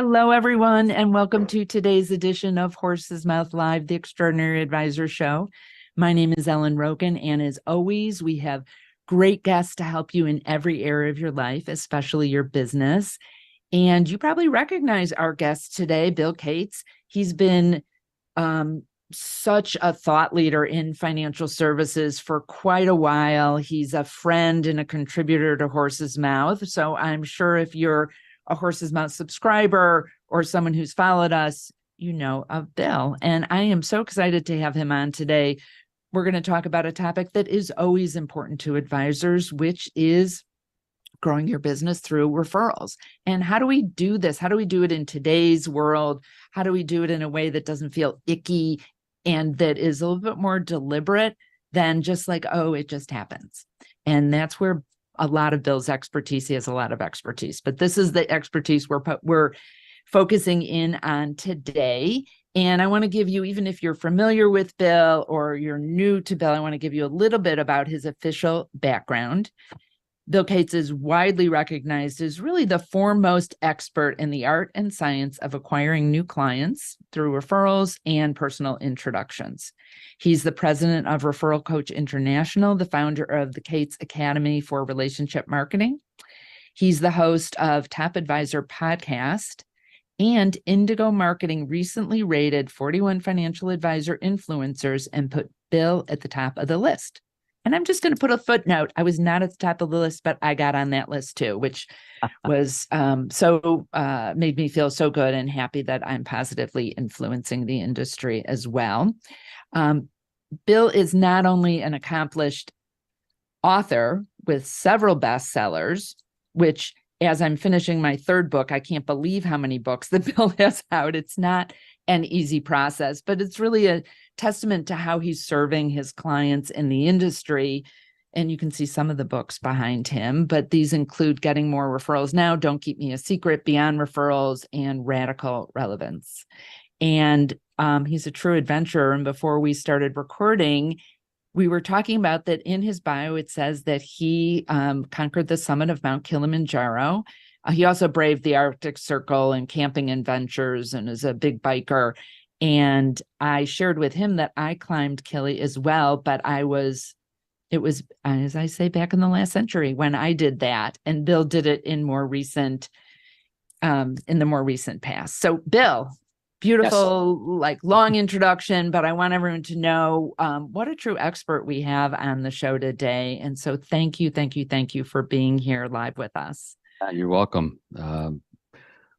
Hello, everyone, and welcome to today's edition of Horse's Mouth Live, the Extraordinary Advisor Show. My name is Ellen Rogin, and as always, we have great guests to help you in every area of your life, especially your business. And you probably recognize our guest today, Bill Cates. He's been such a thought leader in financial services for quite a while. He's a friend and a contributor to Horse's Mouth. So I'm sure if you're a Horse's Mouth subscriber or someone who's followed us, you know of Bill. And I am so excited to have him on today. We're going to talk about a topic that is always important to advisors, which is growing your business through referrals. And how do we do this? How do we do it in today's world? How do we do it in a way that doesn't feel icky and that is a little bit more deliberate than just like, oh, it just happens? And that's where a lot of Bill's expertise. He has a lot of expertise, but this is the expertise we're focusing in on today. And I want to give you, even if you're familiar with Bill or you're new to Bill, I want to give you a little bit about his official background. Bill Cates is widely recognized as really the foremost expert in the art and science of acquiring new clients through referrals and personal introductions. He's the president of Referral Coach International, the founder of the Cates Academy for Relationship Marketing. He's the host of Top Advisor Podcast, and Indigo Marketing recently rated 41 financial advisor influencers and put Bill at the top of the list. And I'm just going to put a footnote. I was not at the top of the list, but I got on that list too, which was made me feel so good and happy that I'm positively influencing the industry as well. Bill is not only an accomplished author with several bestsellers, which as I'm finishing my third book, I can't believe how many books that Bill has out. It's not an easy process, but it's really a testament to how he's serving his clients in the industry. And you can see some of the books behind him, but these include Getting More Referrals Now, Don't Keep Me a Secret, Beyond Referrals, and Radical Relevance. And he's a true adventurer. And before we started recording, we were talking about that in his bio, it says that he conquered the summit of Mount Kilimanjaro. He also braved the Arctic Circle and camping adventures and is a big biker. And I shared with him that I climbed Kili as well, but it was, as I say, back in the last century when I did that. And Bill did it in the more recent past. So Bill, beautiful, like long introduction, but I want everyone to know what a true expert we have on the show today. And so thank you for being here live with us. You're welcome.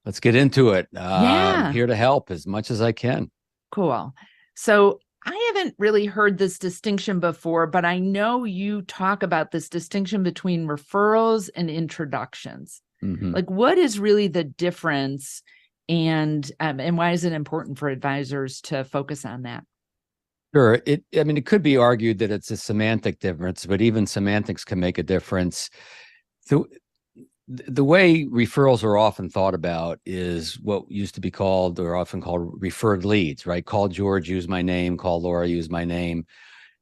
Let's get into it. Yeah. I'm here to help as much as I can. Cool. So I haven't really heard this distinction before, but I know you talk about this distinction between referrals and introductions. Mm-hmm. Like, what is really the difference, and why is it important for advisors to focus on that? Sure. It could be argued that it's a semantic difference, but even semantics can make a difference. So the way referrals are often thought about is what used to be called, or often called, referred leads, right? Call George, use my name. Call Laura, use my name.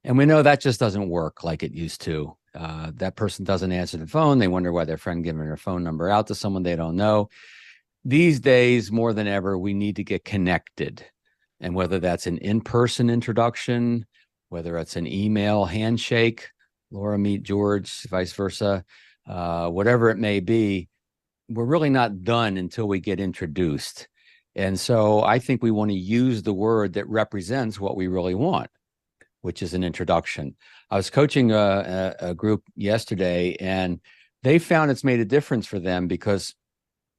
And we know that just doesn't work like it used to. That person doesn't answer the phone. They wonder why their friend giving their phone number out to someone they don't know. These days, more than ever, we need to get connected. And whether that's an in-person introduction, whether it's an email handshake, Laura meet George, vice versa, whatever it may be, we're really not done until we get introduced. And so I think we want to use the word that represents what we really want, which is an introduction. I was coaching a group yesterday, and they found it's made a difference for them because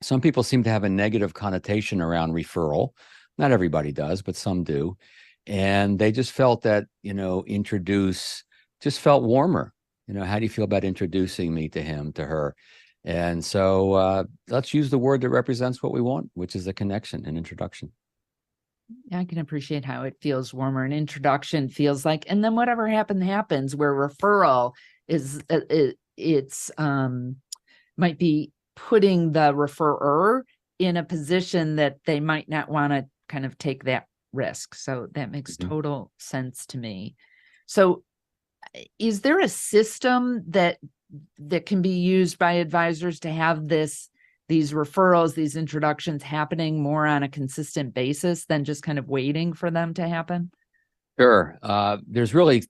some people seem to have a negative connotation around referral. Not everybody does, but some do. And they just felt that, introduce just felt warmer. How do you feel about introducing me to him, to her? And so let's use the word that represents what we want, which is a connection, an introduction. I can appreciate how it feels warmer. An introduction feels like, and then whatever happens, where referral is, it's might be putting the referrer in a position that they might not want to kind of take that risk. So that makes total sense to me. So is there a system that can be used by advisors to have this these referrals, these introductions happening more on a consistent basis than just kind of waiting for them to happen? Sure. There's really,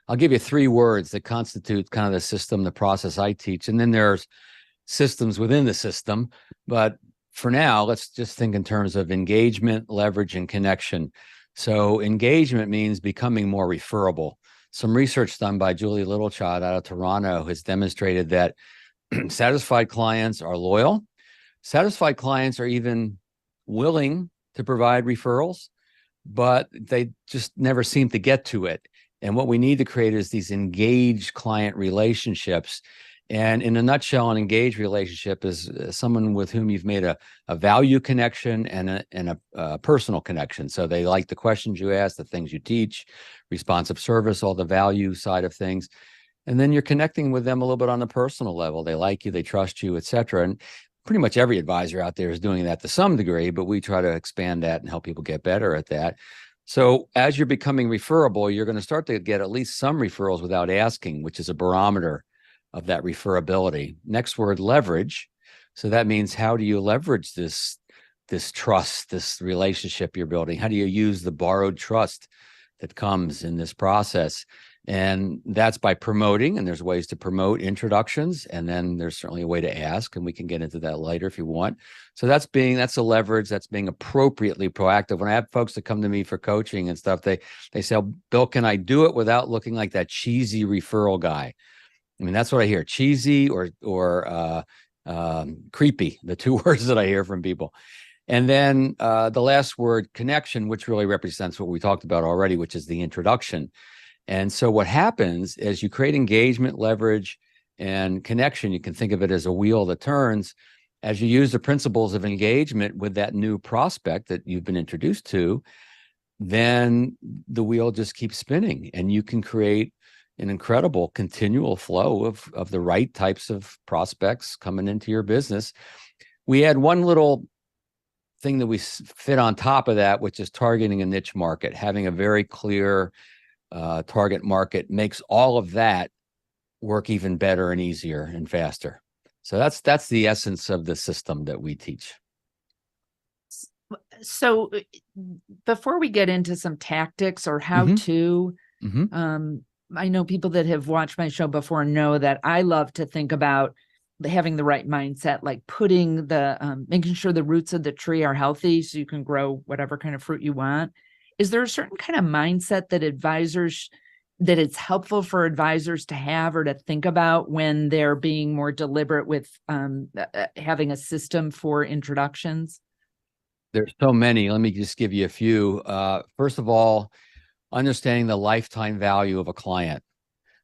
I'll give you three words that constitute kind of the system, the process I teach. And then there's systems within the system. But for now, let's just think in terms of engagement, leverage, and connection. So engagement means becoming more referable. Some research done by Julie Littlechild out of Toronto has demonstrated that satisfied clients are loyal. Satisfied clients are even willing to provide referrals, but they just never seem to get to it. And what we need to create is these engaged client relationships. And in a nutshell, an engaged relationship is someone with whom you've made a value connection and a personal connection. So they like the questions you ask, the things you teach, responsive service, all the value side of things. And then you're connecting with them a little bit on a personal level. They like you, they trust you, et cetera. And pretty much every advisor out there is doing that to some degree, but we try to expand that and help people get better at that. So as you're becoming referable, you're going to start to get at least some referrals without asking, which is a barometer of that referability. Next word, leverage. So that means, how do you leverage this trust, this relationship you're building? How do you use the borrowed trust that comes in this process? And that's by promoting, and there's ways to promote introductions, and then there's certainly a way to ask, and we can get into that later if you want. So that's a leverage, that's being appropriately proactive. When I have folks that come to me for coaching and stuff, they say, oh, Bill, can I do it without looking like that cheesy referral guy? I mean, that's what I hear, cheesy or creepy, the two words that I hear from people. And then the last word, connection, which really represents what we talked about already, which is the introduction. And so what happens is you create engagement, leverage, and connection. You can think of it as a wheel that turns. As you use the principles of engagement with that new prospect that you've been introduced to, then the wheel just keeps spinning, and you can create an incredible continual flow of the right types of prospects coming into your business. We had one little thing that we fit on top of that, which is targeting a niche market. Having a very clear target market makes all of that work even better and easier and faster. So that's the essence of the system that we teach. So before we get into some tactics or how to, I know people that have watched my show before know that I love to think about having the right mindset, like putting making sure the roots of the tree are healthy so you can grow whatever kind of fruit you want. Is there a certain kind of mindset that it's helpful for advisors to have or to think about when they're being more deliberate with having a system for introductions? There's so many. Let me just give you a few. First of all, understanding the lifetime value of a client.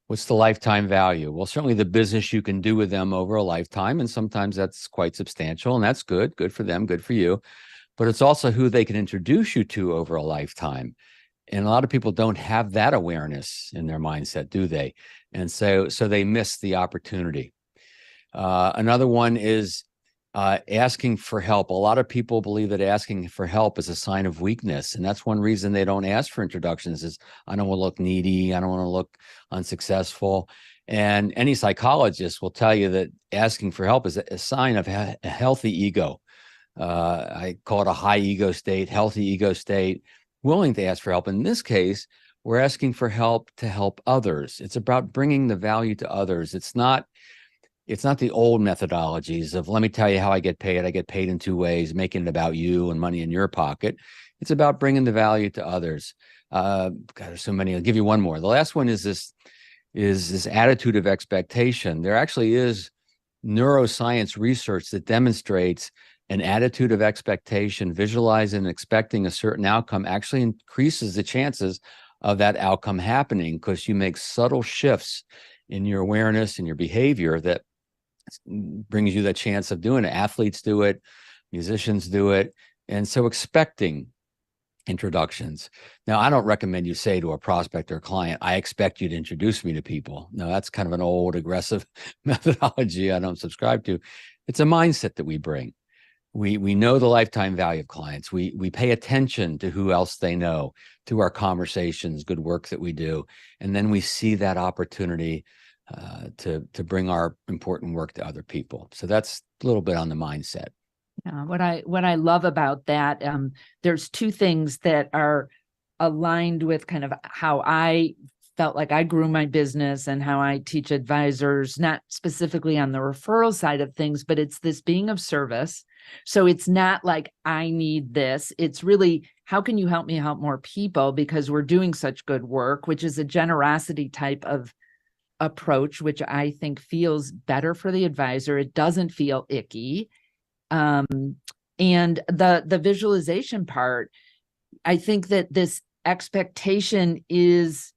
What's the lifetime value? Well, certainly the business you can do with them over a lifetime, and sometimes that's quite substantial, and that's good for them, good for you. But it's also who they can introduce you to over a lifetime. And a lot of people don't have that awareness in their mindset, do they? And so they miss the opportunity. Another one is asking for help. A lot of people believe that asking for help is a sign of weakness. And that's one reason they don't ask for introductions is, I don't want to look needy. I don't want to look unsuccessful. And any psychologist will tell you that asking for help is a sign of a healthy ego. I call it a high ego state, healthy ego state, willing to ask for help. In this case, we're asking for help to help others. It's about bringing the value to others. It's not the old methodologies of, let me tell you how I get paid. I get paid in two ways, making it about you and money in your pocket. It's about bringing the value to others. God, there's so many. I'll give you one more. The last one is this attitude of expectation. There actually is neuroscience research that demonstrates an attitude of expectation, visualizing and expecting a certain outcome actually increases the chances of that outcome happening, because you make subtle shifts in your awareness and your behavior that brings you the chance of doing it. Athletes do it, musicians do it. And so expecting introductions. Now, I don't recommend you say to a prospect or client, I expect you to introduce me to people. No, that's kind of an old, aggressive methodology I don't subscribe to. It's a mindset that we bring. We know the lifetime value of clients. We pay attention to who else they know, to our conversations, good work that we do. And then we see that opportunity to bring our important work to other people. So that's a little bit on the mindset. Yeah, what I love about that, there's two things that are aligned with kind of how I felt like I grew my business and how I teach advisors, not specifically on the referral side of things, but it's this being of service. So it's not like I need this. It's really, how can you help me help more people because we're doing such good work, which is a generosity type of approach, which I think feels better for the advisor. It doesn't feel icky. And the visualization part, I think that this expectation is,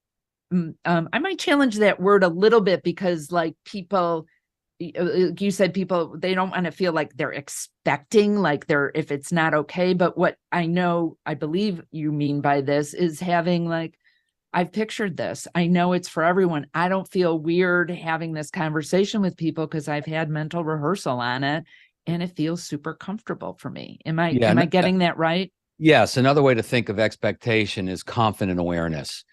I might challenge that word a little bit because like people, you said people, they don't want to feel like they're expecting, like they're, if it's not okay. But what I know, I believe you mean by this is having like, I've pictured this. I know it's for everyone. I don't feel weird having this conversation with people because I've had mental rehearsal on it and it feels super comfortable for me. Am I getting that right? Yes. Another way to think of expectation is confident awareness.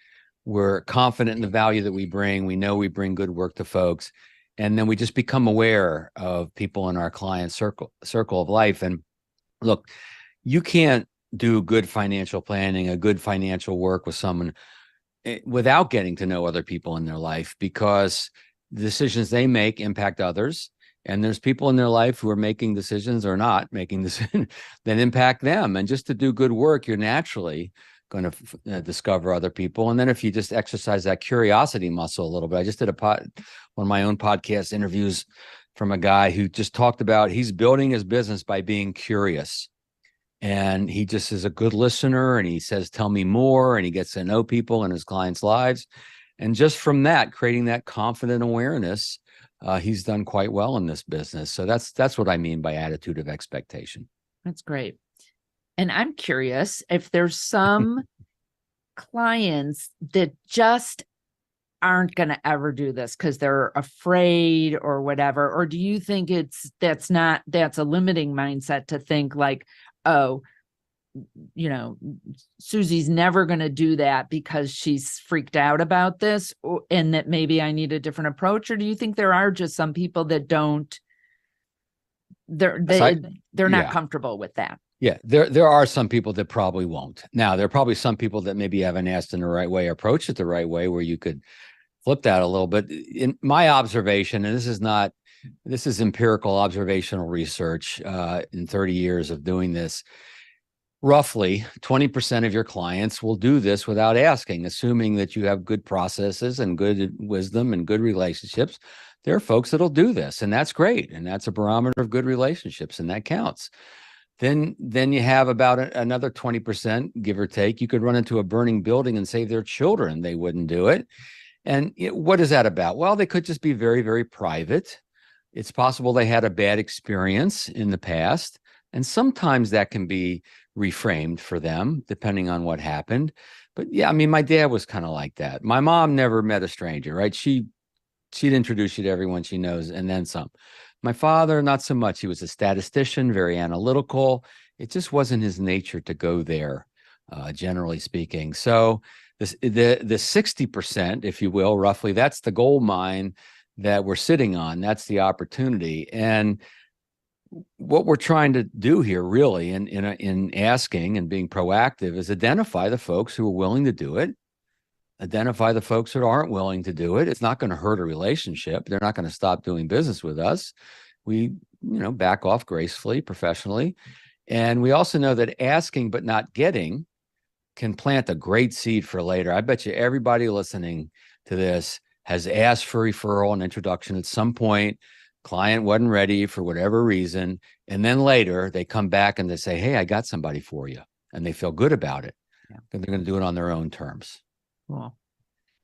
We're confident in the value that we bring. We know we bring good work to folks. And then we just become aware of people in our client circle of life. And look, you can't do good financial planning, a good financial work with someone without getting to know other people in their life, because the decisions they make impact others. And there's people in their life who are making decisions or not making decisions that impact them. And just to do good work, you're naturally going to discover other people. And then if you just exercise that curiosity muscle a little bit, I just did one of my own podcast interviews from a guy who just talked about he's building his business by being curious. And he just is a good listener, and he says, tell me more, and he gets to know people in his clients' lives. And just from that, creating that confident awareness, he's done quite well in this business. So that's what I mean by attitude of expectation. That's great. And I'm curious if there's some clients that just aren't going to ever do this because they're afraid or whatever, or do you think that's a limiting mindset to think like, oh, you know, Susie's never going to do that because she's freaked out about this, and that maybe I need a different approach? Or do you think there are just some people that they're not comfortable with that? Yeah, there are some people that probably won't. Now, there are probably some people that maybe haven't asked in the right way, approached it the right way, where you could flip that a little bit. In my observation, and this is empirical observational research in 30 years of doing this, roughly 20% of your clients will do this without asking, assuming that you have good processes and good wisdom and good relationships. There are folks that'll do this, and that's great. And that's a barometer of good relationships, and that counts. Then you have about another 20%, give or take. You could run into a burning building and save their children. They wouldn't do it. And what is that about? Well, they could just be very, very private. It's possible they had a bad experience in the past. And sometimes that can be reframed for them, depending on what happened. But yeah, I mean, my dad was kind of like that. My mom never met a stranger, right? She'd introduce you to everyone she knows and then some. My father, not so much. He was a statistician, very analytical. It just wasn't his nature to go there, generally speaking. So the 60%, if you will, roughly, that's the gold mine that we're sitting on. That's the opportunity. And what we're trying to do here, really, in asking and being proactive, is identify the folks who are willing to do it, identify the folks that aren't willing to do it. It's not going to hurt a relationship. They're not going to stop doing business with us. We, back off gracefully, professionally. And we also know that asking but not getting can plant a great seed for later. I bet you everybody listening to this has asked for referral and introduction at some point. Client wasn't ready for whatever reason. And then later they come back and they say, hey, I got somebody for you. And they feel good about it. Yeah. And they're going to do it on their own terms. Cool.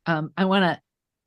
I want to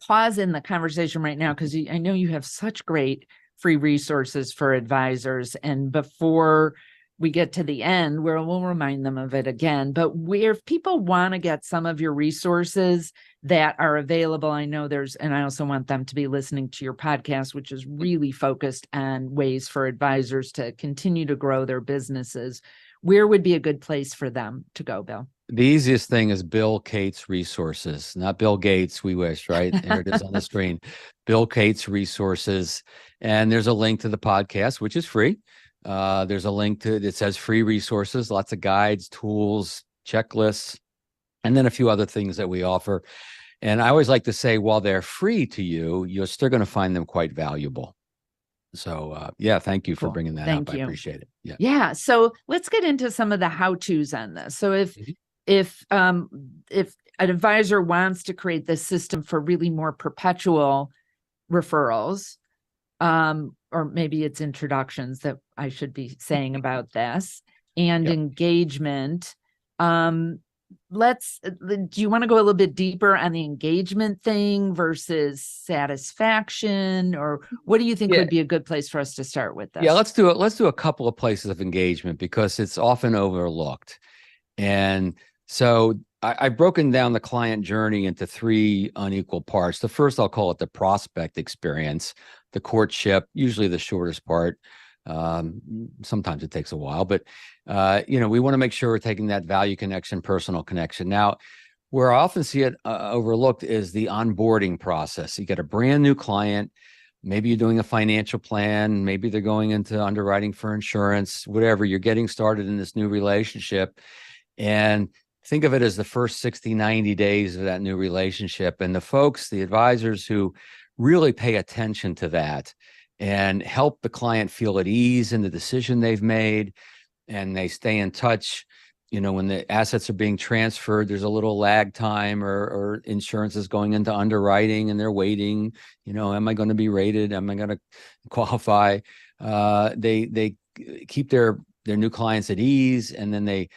pause in the conversation right now because I know you have such great free resources for advisors. And before we get to the end, where we'll remind them of it again, but where if people want to get some of your resources that are available, I know and I also want them to be listening to your podcast, which is really focused on ways for advisors to continue to grow their businesses. Where would be a good place for them to go, Bill? The easiest thing is Bill Cates Resources, not Bill Gates. We wish, right? There it is on the screen. Bill Cates Resources. And there's a link to the podcast, which is free. There's a link to it says free resources, lots of guides, tools, checklists, and then a few other things that we offer. And I always like to say, while they're free to you, you're still going to find them quite valuable. So, yeah, thank you for Cool. bringing that Thank up. you. I appreciate it. Yeah. Yeah. So let's get into some of the how-tos on this. So Mhm. if an advisor wants to create this system for really more perpetual referrals, or maybe it's introductions that I should be saying about this, and Yep. engagement, do you want to go a little bit deeper on the engagement thing versus satisfaction, or what do you think Yeah. would be a good place for us to start with this? Yeah, let's do it. Let's do a couple of places of engagement because it's often overlooked. And so I've broken down the client journey into three unequal parts. The first, I'll call it the prospect experience, the courtship, usually the shortest part. Sometimes it takes a while, but we want to make sure we're taking that value connection, personal connection. Now, where I often see it overlooked is the onboarding process. You get a brand new client. Maybe you're doing a financial plan. Maybe they're going into underwriting for insurance, whatever. You're getting started in this new relationship. And think of it as the first 60, 90 days of that new relationship. And the folks, the advisors who really pay attention to that and help the client feel at ease in the decision they've made, and they stay in touch. When the assets are being transferred, there's a little lag time, or insurance is going into underwriting and they're waiting. Am I going to be rated? Am I going to qualify? They keep their new clients at ease, and then they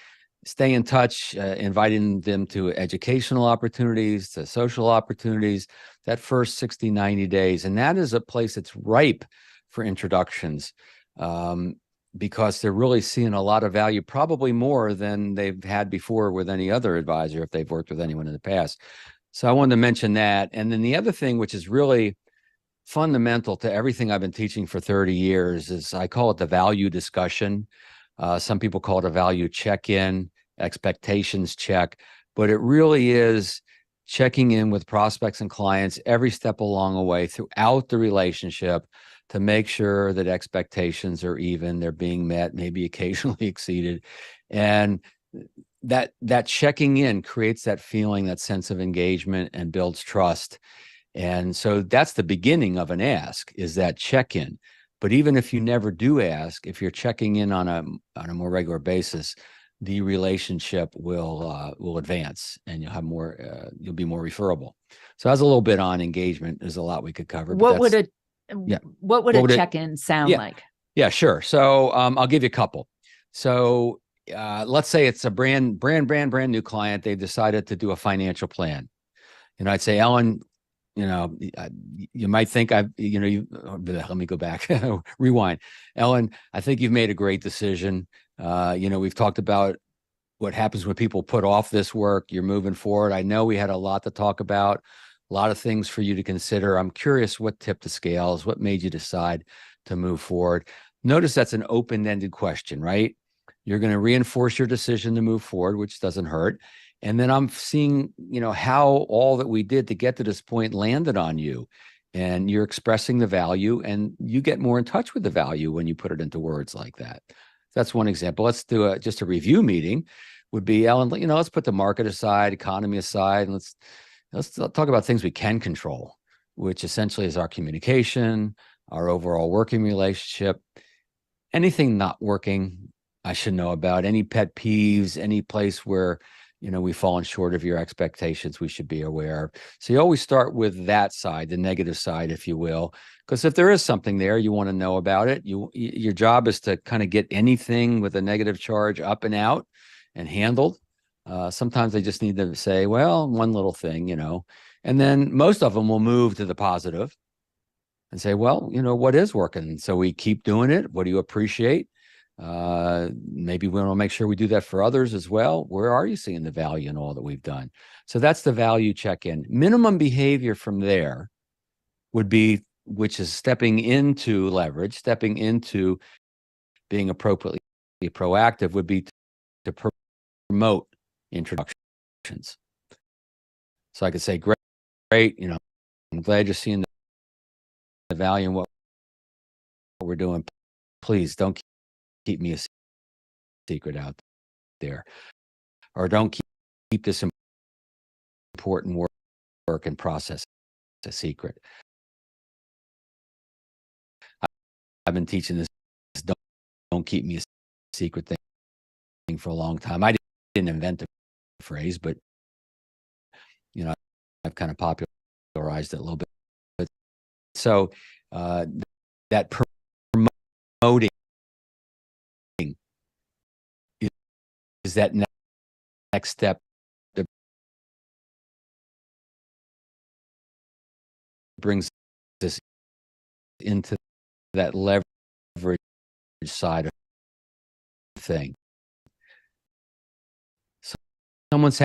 stay in touch, inviting them to educational opportunities, to social opportunities, that first 60, 90 days. And that is a place that's ripe for introductions, because they're really seeing a lot of value, probably more than they've had before with any other advisor if they've worked with anyone in the past. So I wanted to mention that. And then the other thing, which is really fundamental to everything I've been teaching for 30 years, is I call it the value discussion. Some people call it a value check-in, expectations check, but it really is checking in with prospects and clients every step along the way throughout the relationship to make sure that expectations are even, they're being met, maybe occasionally exceeded. And that checking in creates that feeling, that sense of engagement, and builds trust. And so that's the beginning of an ask, is that check-in. But even if you never do ask, if you're checking in on a more regular basis, the relationship will advance, and you'll have more. You'll be more referable. So that's a little bit on engagement. There's a lot we could cover. What would a What check-in sound like? Yeah, sure. So I'll give you a couple. So let's say it's a brand new client. They've decided to do a financial plan. I'd say, Ellen, you might think let me go back, rewind. Ellen, I think you've made a great decision. We've talked about what happens when people put off this work. You're moving forward. I know we had a lot to talk about, a lot of things for you to consider. I'm curious what tipped the scales, what made you decide to move forward. Notice that's an open-ended question, right? You're going to reinforce your decision to move forward, which doesn't hurt. And then I'm seeing, how all that we did to get to this point landed on you, and you're expressing the value, and you get more in touch with the value when you put it into words like that. That's one example. Let's do just a review meeting. Would be, Ellen, let's put the market aside, economy aside, and let's talk about things we can control, which essentially is our communication, our overall working relationship. Anything not working, I should know about. Any pet peeves, any place where we've fallen short of your expectations, we should be aware of. So you always start with that side, the negative side, if you will, because if there is something there, you want to know about it. Your job is to kind of get anything with a negative charge up and out and handled. Sometimes they just need to say, well, one little thing, and then most of them will move to the positive and say, well, what is working? So we keep doing it. What do you appreciate? Maybe we want to make sure we do that for others as well. Where are you seeing the value in all that we've done? So that's the value check-in. Minimum behavior from there would be, which is stepping into leverage, stepping into being appropriately proactive, would be to promote introductions. So I could say, great, I'm glad you're seeing the value in what we're doing. Please don't keep me a secret out there, or don't keep this important work and process a secret. I've been teaching this don't keep me a secret thing for a long time. I didn't invent the phrase, but I've kind of popularized it a little bit. So that promoting is that next step that brings us into that leverage side of the thing. So someone's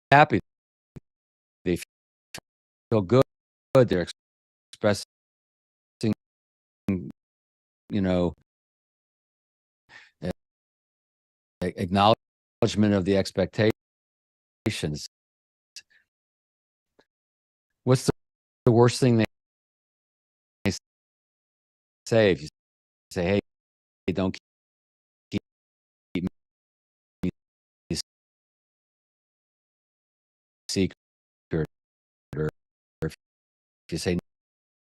happy, they feel good, they're expressing, acknowledgement of the expectations. What's the worst thing they say? If you say, hey, don't keep me secret, or if you say,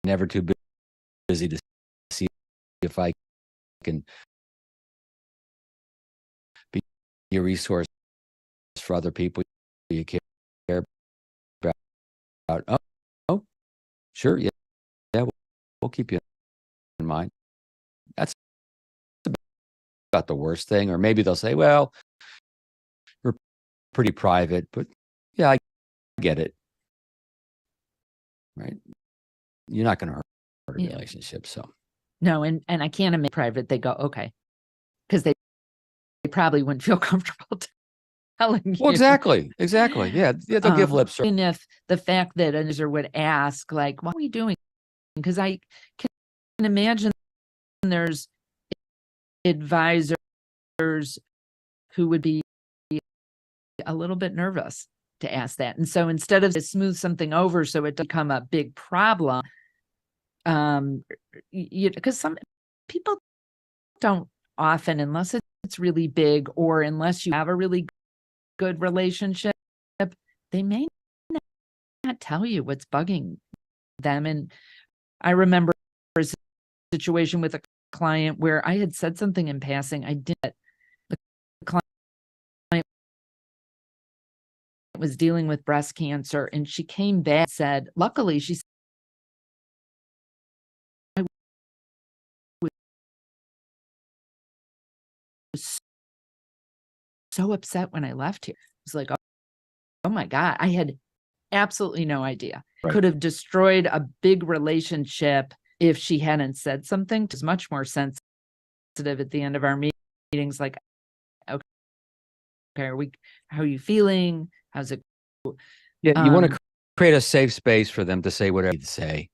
never too busy to see if I can be a resource for other people you care about. Oh, sure, yeah, we'll keep you in mind. That's about the worst thing. Or maybe they'll say, well, we're pretty private, but yeah, I get it. Right? You're not going to hurt a relationship. So no, and I can't admit private. They go, okay, because they probably wouldn't feel comfortable telling you. Well, exactly. Yeah, they'll give lip service. And if the fact that an user would ask, like, what are we doing? Because I can imagine there's advisors who would be a little bit nervous to ask that. And so instead of to smooth something over so it doesn't become a big problem, because some people don't often, unless it's really big or unless you have a really good relationship, they may not tell you what's bugging them. And I remember a situation with a client where I had said something in passing. I did. The client was dealing with breast cancer, and she came back and said, luckily, she said, I was so upset when I left here. I was like, oh my God, I had absolutely no idea. Right. Could have destroyed a big relationship if she hadn't said something. It was much more sensitive at the end of our meetings, like, okay, how are you feeling? How's it? Yeah, you want to create a safe space for them to say whatever they say,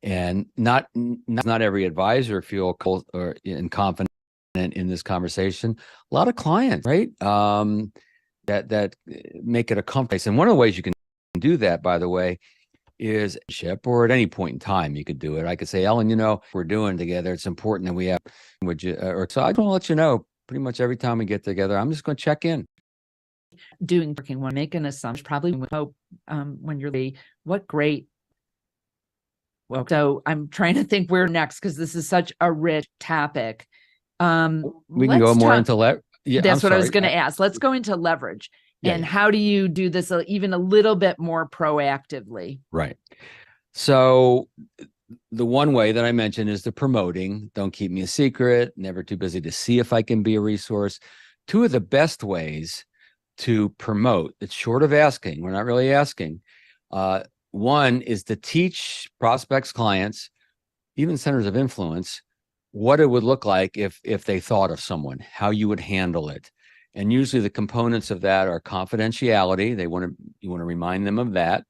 and not every advisor feel cold or confident in this conversation. A lot of clients, right? That make it a comfort. And one of the ways you can do that, by the way, is ship, or at any point in time you could do it. I could say, Ellen, we're doing together. It's important that we have. Would you? Or so I just want to let you know. Pretty much every time we get together, I'm just going to check in. Working one, make an assumption. Probably would hope when you're what great. Well, so I'm trying to think where next, because this is such a rich topic. We can go more into yeah, that's what I was going to ask. Let's go into leverage. And how do you do this even a little bit more proactively? Right. So the one way that I mentioned is the promoting. Don't keep me a secret. Never too busy to see if I can be a resource. Two of the best ways to promote, it's short of asking. We're not really asking. One is to teach prospects, clients, even centers of influence, what it would look like if they thought of someone, how you would handle it. And usually the components of that are confidentiality. You want to remind them of that,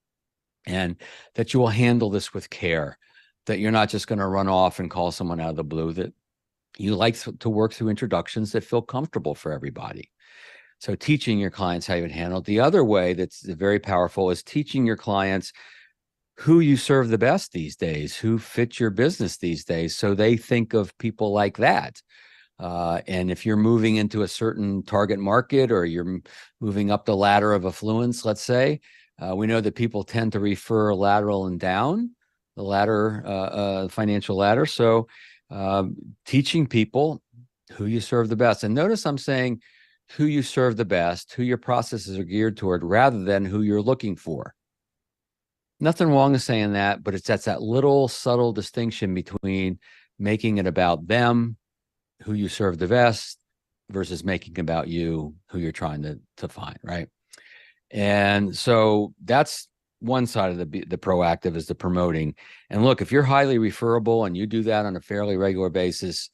and that you will handle this with care, that you're not just going to run off and call someone out of the blue, that you like to work through introductions that feel comfortable for everybody. So teaching your clients how you would handle it. The other way that's very powerful is teaching your clients who you serve the best these days, who fits your business these days. So they think of people like that. And if you're moving into a certain target market, or you're moving up the ladder of affluence, let's say, we know that people tend to refer lateral and down the ladder, financial ladder. So teaching people who you serve the best. And notice I'm saying who you serve the best, who your processes are geared toward, rather than who you're looking for. Nothing wrong with saying that, but that's that little subtle distinction between making it about them, who you serve the best, versus making it about you, who you're trying to find, right? And so that's one side of the proactive, is the promoting. And look, if you're highly referable and you do that on a fairly regular basis,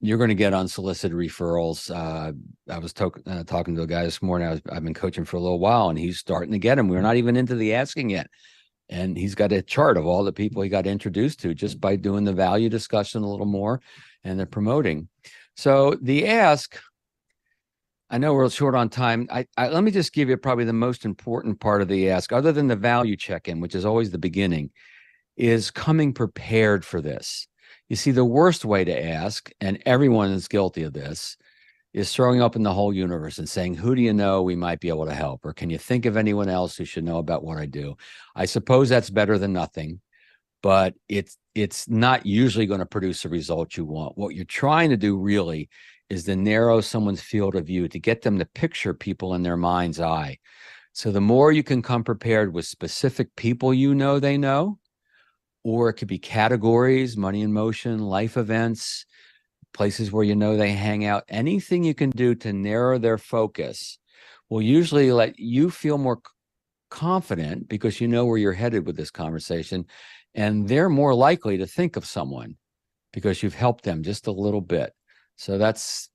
you're going to get unsolicited referrals. I was talking to a guy this morning. I've been coaching for a little while, and he's starting to get them. We're not even into the asking yet. And he's got a chart of all the people he got introduced to just by doing the value discussion a little more and the promoting. So the ask, I know we're short on time. Let me just give you probably the most important part of the ask, other than the value check-in, which is always the beginning, is coming prepared for this. You see, the worst way to ask, and everyone is guilty of this, is throwing up in the whole universe and saying, who do you know we might be able to help? Or can you think of anyone else who should know about what I do? I suppose that's better than nothing, but it's not usually going to produce the result you want. What you're trying to do really is to narrow someone's field of view, to get them to picture people in their mind's eye. So the more you can come prepared with specific people you know they know, or it could be categories, money in motion, life events, places where you know they hang out, anything you can do to narrow their focus will usually let you feel more confident, because you know where you're headed with this conversation. And they're more likely to think of someone because you've helped them just a little bit. So that's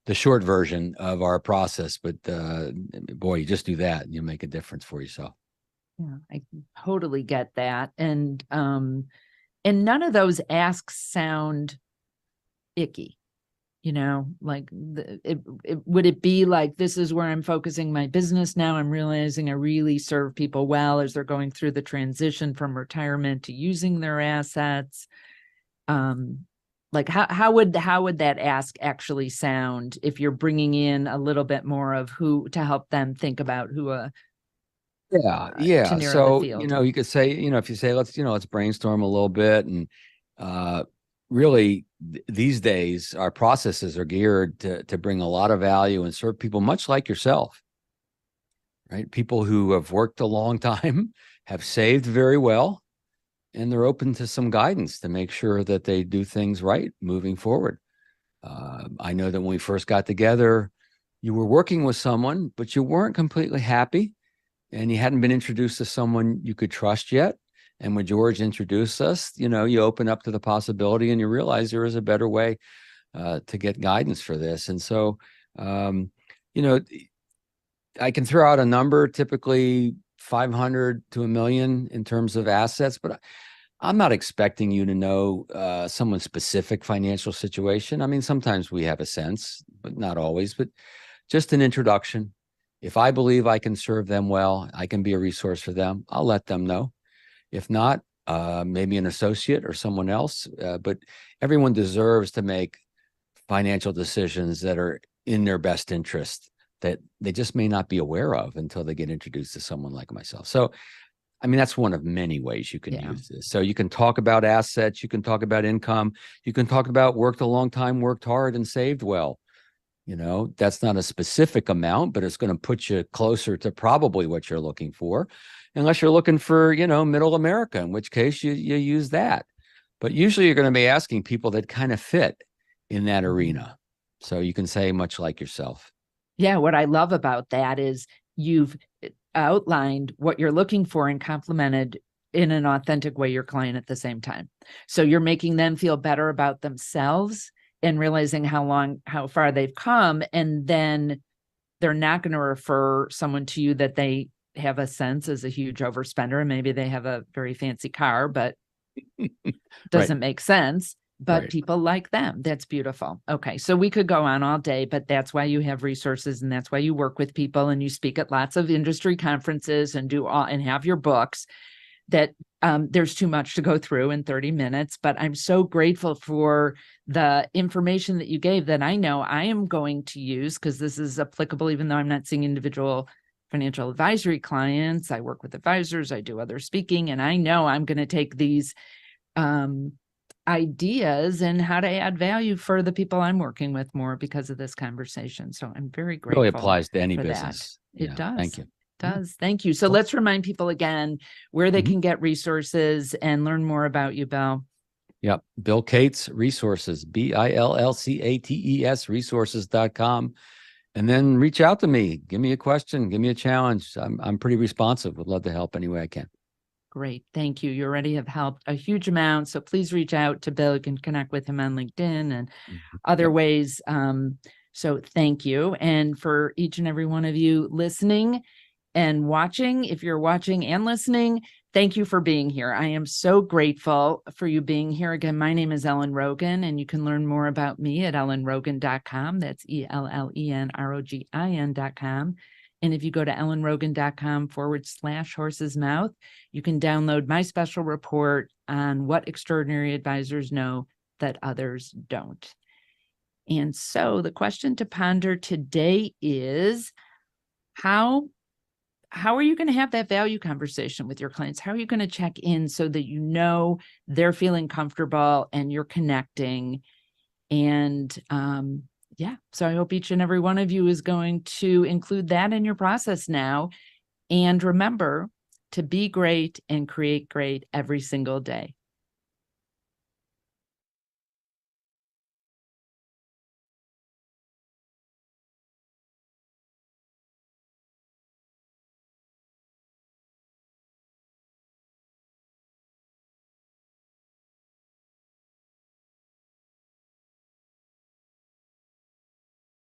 the short version of our process. But boy, you just do that and you'll make a difference for yourself. Yeah, I totally get that. And none of those asks sound icky, like would it be like, this is where I'm focusing my business now. I'm realizing I really serve people well as they're going through the transition from retirement to using their assets. Like how would that ask actually sound if you're bringing in a little bit more of who to help them think about who yeah. to narrow So, the field? you could say, if you say, let's brainstorm a little bit. And really these days, our processes are geared to bring a lot of value and serve people much like yourself, right? People who have worked a long time, have saved very well, and they're open to some guidance to make sure that they do things right moving forward. I know that when we first got together, you were working with someone, but you weren't completely happy, and you hadn't been introduced to someone you could trust yet. And when George introduced us, you open up to the possibility, and you realize there is a better way to get guidance for this. And so, I can throw out a number, typically 500 to $1 million in terms of assets, but I'm not expecting you to know someone's specific financial situation. I mean, sometimes we have a sense, but not always. But just an introduction. If I believe I can serve them well, I can be a resource for them, I'll let them know. If not, maybe an associate or someone else. But everyone deserves to make financial decisions that are in their best interest, that they just may not be aware of until they get introduced to someone like myself. So, I mean, that's one of many ways you can use this. So you can talk about assets, you can talk about income, you can talk about worked a long time, worked hard, and saved well. That's not a specific amount, but it's going to put you closer to probably what you're looking for, unless you're looking for, middle America, in which case you use that. But usually you're going to be asking people that kind of fit in that arena. So you can say much like yourself. Yeah, what I love about that is you've outlined what you're looking for and complemented in an authentic way your client at the same time. So you're making them feel better about themselves and realizing how far they've come. And then they're not going to refer someone to you that they have a sense is a huge overspender. And maybe they have a very fancy car, but doesn't make sense. but Right. people like them. That's beautiful. Okay. So we could go on all day, but that's why you have resources and that's why you work with people and you speak at lots of industry conferences and do all and have your books that there's too much to go through in 30 minutes. But I'm so grateful for the information that you gave that I know I am going to use because this is applicable, even though I'm not seeing individual financial advisory clients. I work with advisors, I do other speaking, and I know I'm going to take these ideas and how to add value for the people I'm working with more because of this conversation. So I'm very Really grateful applies to any for that. business. It Yeah. Thank does. you. Does. Thank you. So let's remind people again where they can get resources and learn more about you, Bill. Yep. Bill Cates Resources, BILLCATES resources.com. And then reach out to me. Give me a question. Give me a challenge. I'm pretty responsive. Would love to help any way I can. Great. Thank you. You already have helped a huge amount. So please reach out to Bill. You can connect with him on LinkedIn and other ways. So thank you. And for each and every one of you listening and watching, if you're watching and listening, thank you for being here. I am so grateful for you being here. Again, my name is Ellen Rogin, and you can learn more about me at ellenrogin.com. That's ELLENROGIN.com. And if you go to ellenrogin.com/horse's mouth, you can download my special report on what extraordinary advisors know that others don't. And so the question to ponder today is, how are you going to have that value conversation with your clients? How are you going to check in so that you know they're feeling comfortable and you're connecting? And so I hope each and every one of you is going to include that in your process now. And remember to be great and create great every single day.